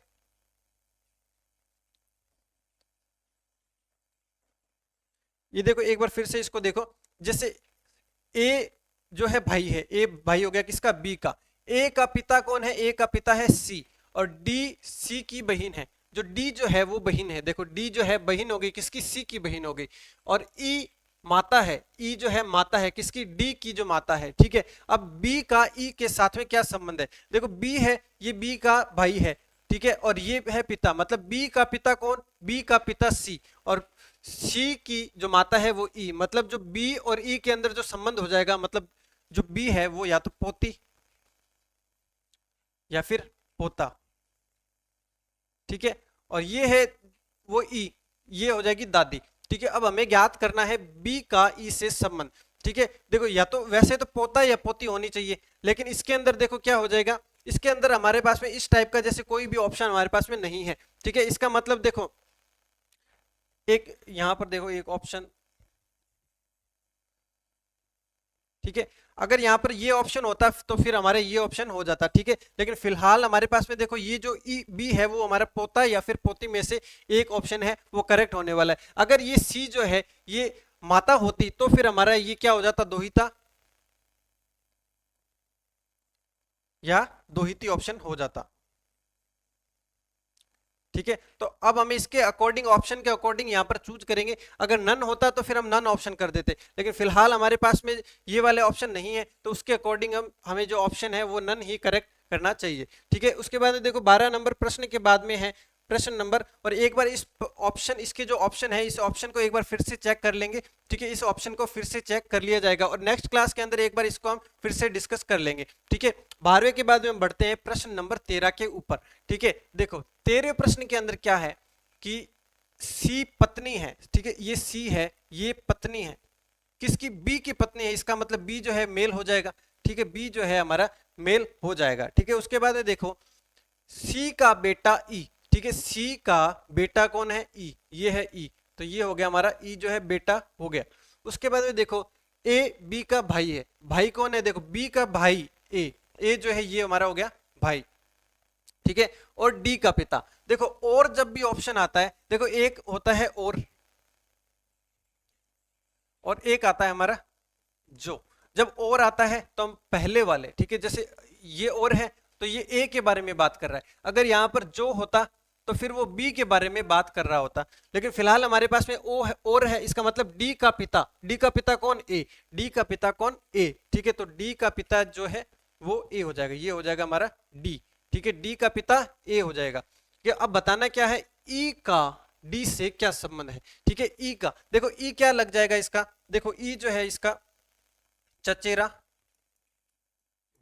ये देखो एक बार फिर से इसको देखो, जैसे ए जो है भाई है, ए भाई हो गया किसका, बी का। ए का पिता कौन है, ए का पिता है सी, और डी सी की बहन है। जो डी जो है वो बहन है, देखो डी जो है बहन हो गई किसकी, सी की बहन हो गई। और ई माता है, ई जो है माता है किसकी, डी की जो माता है, ठीक है। अब बी का ई के साथ में क्या संबंध है, देखो बी है, ये बी का भाई है, ठीक है, और ये है पिता, मतलब बी का पिता कौन, बी का पिता सी, और सी की जो माता है वो ई, मतलब जो बी और ई के अंदर जो संबंध हो जाएगा, मतलब जो बी है वो या तो पोती या फिर पोता, ठीक है। और ये है वो ई, ये हो जाएगी दादी, ठीक है। अब हमें ज्ञात करना है बी का ई से संबंध, ठीक है। देखो या तो वैसे तो पोता या पोती होनी चाहिए, लेकिन इसके अंदर देखो क्या हो जाएगा, इसके अंदर हमारे पास में इस टाइप का जैसे कोई भी ऑप्शन हमारे पास में नहीं है, ठीक है। इसका मतलब देखो एक यहां पर देखो एक ऑप्शन, ठीक है, अगर यहाँ पर ये ऑप्शन होता तो फिर हमारे ये ऑप्शन हो जाता, ठीक है। लेकिन फिलहाल हमारे पास में देखो ये जो ई बी है वो हमारा पोता या फिर पोती में से एक ऑप्शन है वो करेक्ट होने वाला है। अगर ये सी जो है ये माता होती तो फिर हमारा ये क्या हो जाता, दोहिता या दोहिती ऑप्शन हो जाता, ठीक है। तो अब हम इसके अकॉर्डिंग, ऑप्शन के अकॉर्डिंग यहाँ पर चूज करेंगे। अगर नन होता तो फिर हम नन ऑप्शन कर देते, लेकिन फिलहाल हमारे पास में ये वाले ऑप्शन नहीं है, तो उसके अकॉर्डिंग हमें जो ऑप्शन है वो नन ही करेक्ट करना चाहिए, ठीक है। उसके बाद में देखो 12 नंबर प्रश्न के बाद में है प्रश्न नंबर, और एक बार इस ऑप्शन, इसके जो ऑप्शन है इस ऑप्शन को एक बार फिर से चेक कर लेंगे, ठीक है। इस ऑप्शन को फिर से चेक कर लिया जाएगा और नेक्स्ट क्लास के अंदर एक बार इसको हम फिर से डिस्कस कर लेंगे, ठीक है। 12वें के बाद में हम बढ़ते हैं प्रश्न नंबर 13 के ऊपर, ठीक है। देखो 13वें प्रश्न के अंदर क्या है कि सी पत्नी है, ठीक है, ये सी है, ये पत्नी है किसकी, बी की पत्नी है, इसका मतलब बी जो है मेल हो जाएगा, ठीक है, बी जो है हमारा मेल हो जाएगा, ठीक है। उसके बाद में देखो सी का बेटा ई, ठीक है, सी का बेटा कौन है, ई, ये है ई, तो ये हो गया हमारा ई जो है बेटा हो गया। उसके बाद में देखो ए बी का भाई है, भाई कौन है, देखो बी का भाई ए, ए जो है ये हमारा हो गया भाई, ठीक है। और डी का पिता, देखो और जब भी ऑप्शन आता है, देखो एक होता है और एक आता है हमारा जो, जब और आता है तो हम पहले वाले, ठीक है, जैसे ये और है तो ये ए के बारे में बात कर रहा है, अगर यहां पर जो होता तो फिर वो बी के बारे में बात कर रहा होता, लेकिन फिलहाल हमारे पास में ओ है, और है, इसका मतलब डी का पिता, डी का पिता कौन, ए, डी का पिता कौन, ए, ठीक है। तो डी का पिता जो है वो ए हो जाएगा, ये हो जाएगा हमारा डी, ठीक है, डी का पिता ए हो जाएगा। कि अब बताना क्या है, ई का डी से क्या संबंध है, ठीक है। ई का देखो ई क्या लग जाएगा इसका, देखो ई जो है इसका चचेरा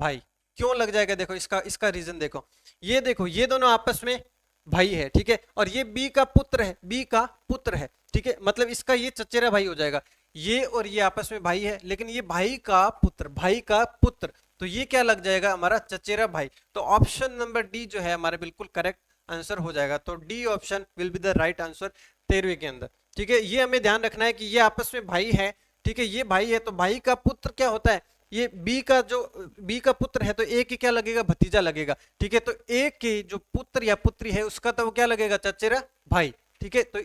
भाई, क्यों लग जाएगा, देखो इसका इसका रीजन देखो ये दोनों आपस में भाई है, ठीक है, और ये बी का पुत्र है, बी का पुत्र है, ठीक है, मतलब इसका ये चचेरा भाई हो जाएगा, ये और ये आपस में भाई है, लेकिन ये भाई का पुत्र, भाई का पुत्र, तो ये क्या लग जाएगा हमारा चचेरा भाई। तो ऑप्शन नंबर डी जो है हमारा बिल्कुल करेक्ट आंसर हो जाएगा, तो D option will be the right answer 13वें के अंदर, ठीक है। ये हमें ध्यान रखना है कि ये आपस में भाई है, ठीक है, ये भाई है, तो भाई का पुत्र क्या होता है, ये बी का जो बी का पुत्र है तो ए की क्या लगेगा, भतीजा लगेगा, ठीक है। तो ए के जो पुत्र या पुत्री है उसका तो वो क्या लगेगा, चचेरा भाई, ठीक है। तो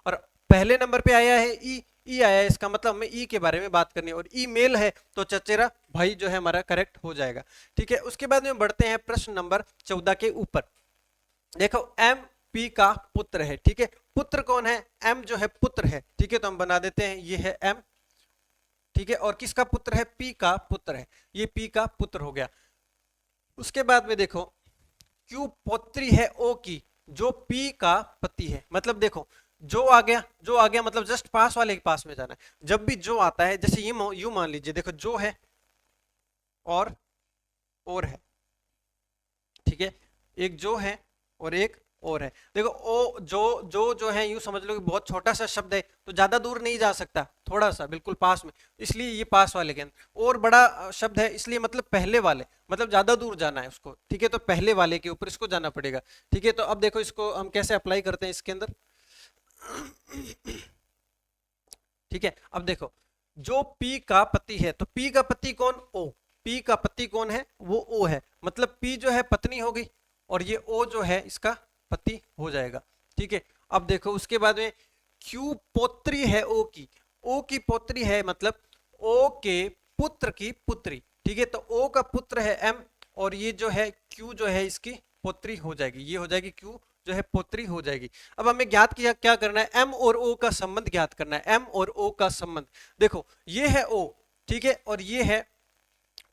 और पहले नंबर पे आया है ई, ई आया है, इसका मतलब हमें ई के बारे में बात करनी है, और ई मेल है तो चचेरा भाई जो है हमारा करेक्ट हो जाएगा, ठीक है। उसके बाद में बढ़ते हैं प्रश्न नंबर 14 के ऊपर। देखो एम पी का पुत्र है, ठीक है, पुत्र कौन है, एम जो है पुत्र है, ठीक है, तो हम बना देते हैं ये है एम, ठीक है, और किसका पुत्र है, पी का पुत्र है, ये पी का पुत्र हो गया। उसके बाद में देखो क्यू पौत्री है ओ की, जो पी का पति है, मतलब देखो जो आ गया, जो आ गया मतलब जस्ट पास वाले के पास में जाना है, जब भी जो आता है, जैसे ये यू मान लीजिए, देखो जो है और है, ठीक है, एक जो है और एक और है, देखो ओ जो है यूं समझ लो कि बहुत छोटा सा शब्द है, तो ज्यादा दूर नहीं जा सकता, थोड़ा सा बिल्कुल पास में, इसलिए ये पास वाले के अंदर, और बड़ा शब्द है इसलिए मतलब पहले वाले, मतलब ज्यादा दूर जाना है उसको, ठीक है, तो पहले वाले के ऊपर इसको जाना पड़ेगा, ठीक है। तो अब देखो इसको हम कैसे अप्लाई करते हैं इसके अंदर, ठीक है। अब देखो जो पी का पति है, तो पी का पति कौन, ओ, P का पति कौन है, वो O है, मतलब P जो है पत्नी होगी और ये O जो है इसका पति हो जाएगा। ठीक है, अब देखो उसके बाद में Q पौत्री है O की, O की पौत्री है मतलब O के पुत्र की पुत्री। ठीक है, तो O का पुत्र है M और ये जो है Q जो है इसकी पौत्री हो जाएगी, ये हो जाएगी Q जो है पौत्री हो जाएगी। अब हमें ज्ञात किया क्या करना है, M और O का संबंध ज्ञात करना है, M और O का संबंध। देखो ये है O, ठीक है, और ये है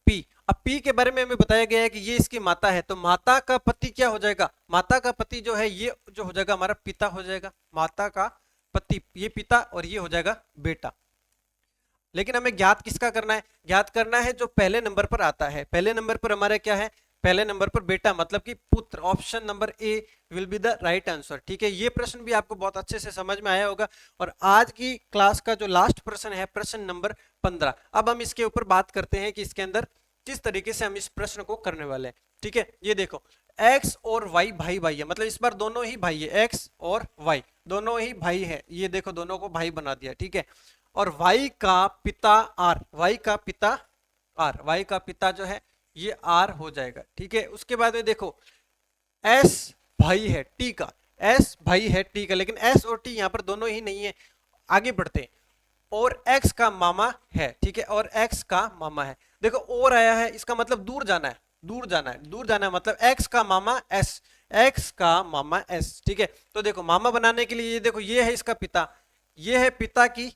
P। अब P के बारे में हमें बताया गया है कि ये इसकी माता है, तो माता का पति क्या हो जाएगा, माता का पति जो है ये जो हो जाएगा हमारा पिता हो जाएगा, माता का पति ये पिता और ये हो जाएगा बेटा। लेकिन हमें ज्ञात किसका करना है, ज्ञात करना है जो पहले नंबर पर आता है। पहले नंबर पर हमारा क्या है, पहले नंबर पर बेटा मतलब कि पुत्र, option number A will be the right answer. ठीक है, ये प्रश्न भी आपको बहुत अच्छे से समझ में आया होगा। और आज की क्लास का जो लास्ट प्रश्न है प्रश्न नंबर 15। अब हम इसके ऊपर बात करते हैं कि इसके अंदर किस तरीके से हम इस प्रश्न को करने वाले हैं। ठीक है, ये देखो x और y भाई भाई है, मतलब इस बार दोनों ही भाई है, x और y दोनों ही भाई है, ये देखो दोनों को भाई बना दिया। ठीक है, और y का पिता r, y का पिता r, y का पिता जो है ये r हो जाएगा। ठीक है, उसके बाद में देखो s भाई है t का, s भाई है t का, लेकिन s और t यहाँ पर दोनों ही नहीं है। आगे बढ़ते हैं, और x का मामा है। ठीक है, और x का मामा है। देखो और आया है, इसका मतलब दूर जाना है, दूर जाना है, दूर जाना है, मतलब x का मामा s, x का मामा s। ठीक है, तो देखो मामा बनाने के लिए ये देखो ये है इसका पिता, ये है पिता की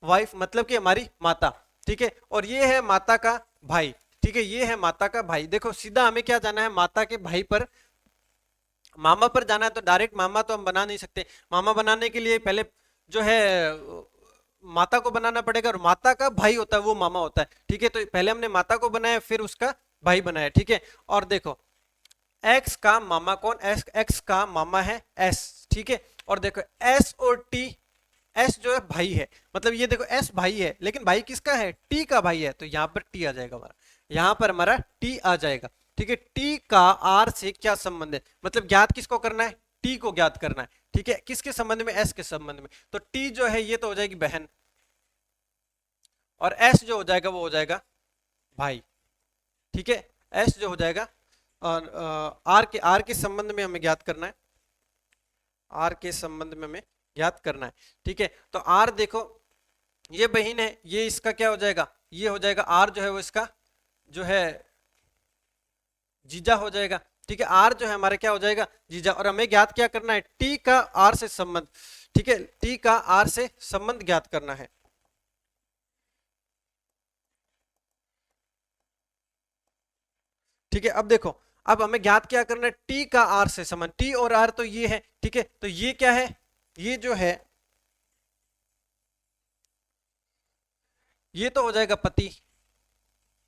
वाइफ मतलब कि हमारी माता। ठीक है, और ये है माता का भाई। ठीक है, ये है माता का भाई। देखो सीधा हमें क्या जाना है, माता के भाई पर, मामा पर जाना है, तो डायरेक्ट मामा तो हम बना नहीं सकते। मामा बनाने के लिए पहले जो है माता को बनाना पड़ेगा, और माता का भाई होता है वो मामा होता है। ठीक है, तो पहले हमने माता को बनाया फिर उसका भाई बनाया। ठीक है, और देखो x का मामा कौन, x का मामा है s। ठीक है, और देखो s और t, s जो है भाई है, मतलब ये देखो s भाई है, लेकिन भाई किसका है, t का भाई है, तो यहाँ पर t आ जाएगा हमारा, यहाँ पर हमारा t आ जाएगा। ठीक है, t का r से क्या संबंध है, मतलब ज्ञात किसको करना है, t को ज्ञात करना है। ठीक है, किसके संबंध में, s के संबंध में, तो t जो है ये तो हो जाएगी बहन, और s जो हो जाएगा वो हो जाएगा भाई। ठीक है, s जो हो जाएगा, और r के संबंध में हमें ज्ञात करना है, r के संबंध में हमें ज्ञात करना है। ठीक है, तो r देखो ये बहन है, ये इसका क्या हो जाएगा, ये हो जाएगा r जो है वो इसका जो है जीजा हो जाएगा। ठीक है, r जो है हमारा क्या हो जाएगा, जीजा। और हमें ज्ञात क्या करना है, t का r से संबंध। ठीक है, t का r से संबंध ज्ञात करना है। ठीक है, अब देखो अब हमें ज्ञात क्या करना है, t का r से संबंध, t और r तो ये है। ठीक है, तो ये क्या है, ये जो है ये तो हो जाएगा पति।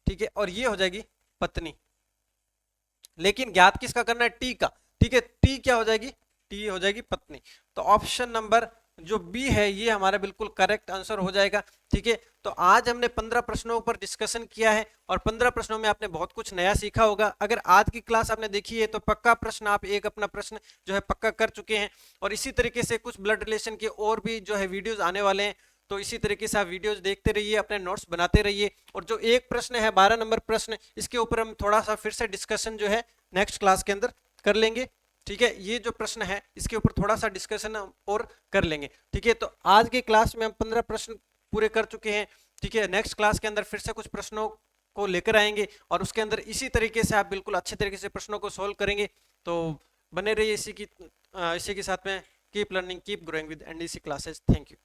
ठीक है, और ये हो जाएगी पत्नी, लेकिन ज्ञात किसका करना है, टी का। ठीक है, टी क्या हो जाएगी, टी हो जाएगी पत्नी। तो ऑप्शन नंबर जो बी है ये हमारा बिल्कुल करेक्ट आंसर हो जाएगा। ठीक है, तो आज हमने 15 प्रश्नों पर डिस्कशन किया है और 15 प्रश्नों में आपने बहुत कुछ नया सीखा होगा। अगर आज की क्लास आपने देखी है तो पक्का प्रश्न आप एक अपना प्रश्न जो है पक्का कर चुके हैं। और इसी तरीके से कुछ ब्लड रिलेशन के और भी जो है वीडियोज आने वाले हैं, तो इसी तरीके से आप वीडियोज देखते रहिए, अपने नोट्स बनाते रहिए। और जो एक प्रश्न है 12 नंबर प्रश्न, इसके ऊपर हम थोड़ा सा फिर से डिस्कशन जो है नेक्स्ट क्लास के अंदर कर लेंगे। ठीक है, ये जो प्रश्न है इसके ऊपर थोड़ा सा डिस्कशन और कर लेंगे। ठीक है, तो आज के क्लास में हम 15 प्रश्न पूरे कर चुके हैं। ठीक है, नेक्स्ट क्लास के अंदर फिर से कुछ प्रश्नों को लेकर आएंगे और उसके अंदर इसी तरीके से आप बिल्कुल अच्छे तरीके से प्रश्नों को सोल्व करेंगे। तो बने रहिए इसी के साथ में। Keep learning, keep growing with NDC classes. Thank you.